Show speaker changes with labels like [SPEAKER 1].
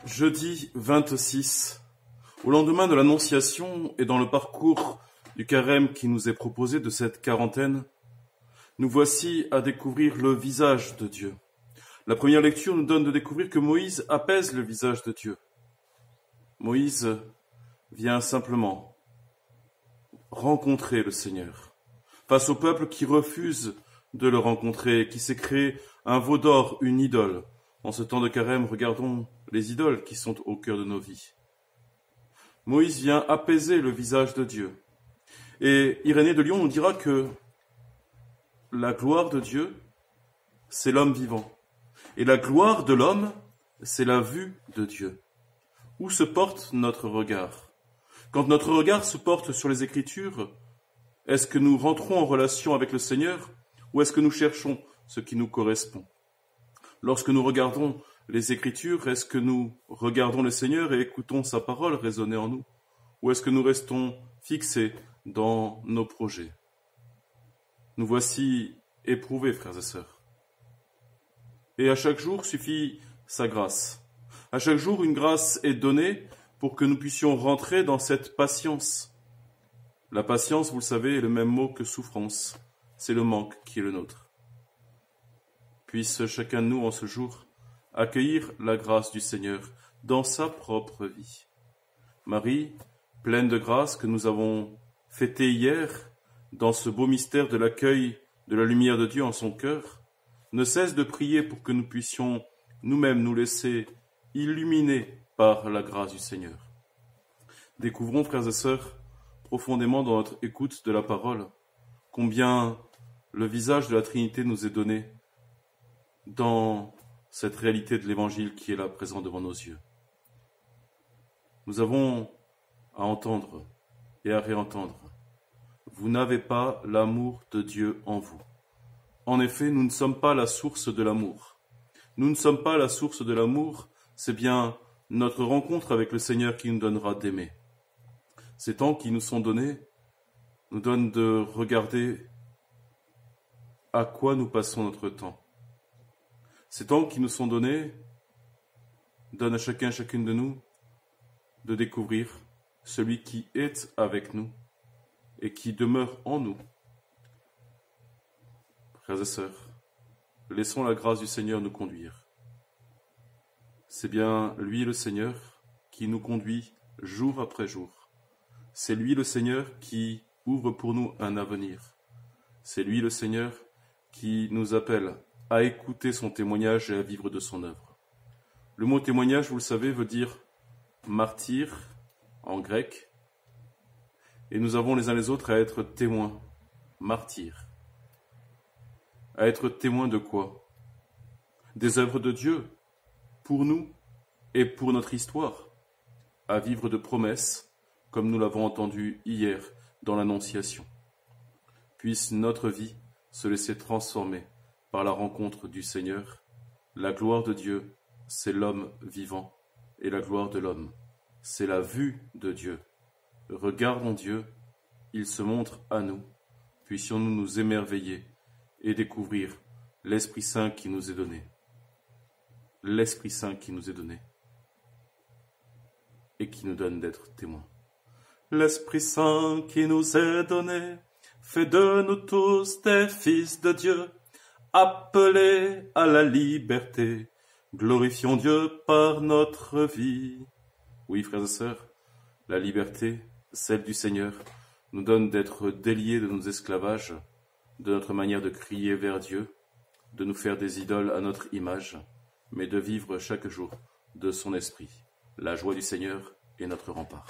[SPEAKER 1] Jeudi 26, au lendemain de l'Annonciation et dans le parcours du carême qui nous est proposé de cette quarantaine, nous voici à découvrir le visage de Dieu. La première lecture nous donne de découvrir que Moïse apaise le visage de Dieu. Moïse vient simplement rencontrer le Seigneur face au peuple qui refuse de le rencontrer et qui s'est créé un veau d'or, une idole. En ce temps de carême, regardons les idoles qui sont au cœur de nos vies. Moïse vient apaiser le visage de Dieu. Et Irénée de Lyon nous dira que la gloire de Dieu, c'est l'homme vivant. Et la gloire de l'homme, c'est la vue de Dieu. Où se porte notre regard? Quand notre regard se porte sur les Écritures, est-ce que nous rentrons en relation avec le Seigneur ou est-ce que nous cherchons ce qui nous correspond? Lorsque nous regardons les Écritures, est-ce que nous regardons le Seigneur et écoutons sa parole résonner en nous? Ou est-ce que nous restons fixés dans nos projets? Nous voici éprouvés, frères et sœurs. Et à chaque jour suffit sa grâce. À chaque jour, une grâce est donnée pour que nous puissions rentrer dans cette patience. La patience, vous le savez, est le même mot que souffrance. C'est le manque qui est le nôtre. Puisse chacun de nous, en ce jour, accueillir la grâce du Seigneur dans sa propre vie. Marie, pleine de grâce que nous avons fêté hier, dans ce beau mystère de l'accueil de la lumière de Dieu en son cœur, ne cesse de prier pour que nous puissions nous-mêmes nous laisser illuminer par la grâce du Seigneur. Découvrons, frères et sœurs, profondément dans notre écoute de la parole, combien le visage de la Trinité nous est donné dans cette réalité de l'Évangile qui est là présent devant nos yeux. Nous avons à entendre et à réentendre. Vous n'avez pas l'amour de Dieu en vous. En effet, nous ne sommes pas la source de l'amour. Nous ne sommes pas la source de l'amour, c'est bien notre rencontre avec le Seigneur qui nous donnera d'aimer. Ces temps qui nous sont donnés nous donnent de regarder à quoi nous passons notre temps. Ces temps qui nous sont donnés donnent à chacun et chacune de nous de découvrir celui qui est avec nous et qui demeure en nous. Frères et sœurs, laissons la grâce du Seigneur nous conduire. C'est bien lui le Seigneur qui nous conduit jour après jour. C'est lui le Seigneur qui ouvre pour nous un avenir. C'est lui le Seigneur qui nous appelle à écouter son témoignage et à vivre de son œuvre. Le mot témoignage, vous le savez, veut dire martyr en grec. Et nous avons les uns les autres à être témoins, martyrs. À être témoins de quoi? Des œuvres de Dieu, pour nous et pour notre histoire. À vivre de promesses, comme nous l'avons entendu hier dans l'Annonciation. Puisse notre vie se laisser transformer par la rencontre du Seigneur. La gloire de Dieu, c'est l'homme vivant, et la gloire de l'homme, c'est la vue de Dieu. Regardons Dieu, il se montre à nous. Puissions-nous nous émerveiller et découvrir l'Esprit Saint qui nous est donné. L'Esprit Saint qui nous est donné et qui nous donne d'être témoins. L'Esprit Saint qui nous est donné fait de nous tous des fils de Dieu, appelés à la liberté. Glorifions Dieu par notre vie. Oui, frères et sœurs, la liberté, celle du Seigneur, nous donne d'être déliés de nos esclavages, de notre manière de crier vers Dieu, de nous faire des idoles à notre image, mais de vivre chaque jour de son esprit. La joie du Seigneur est notre rempart.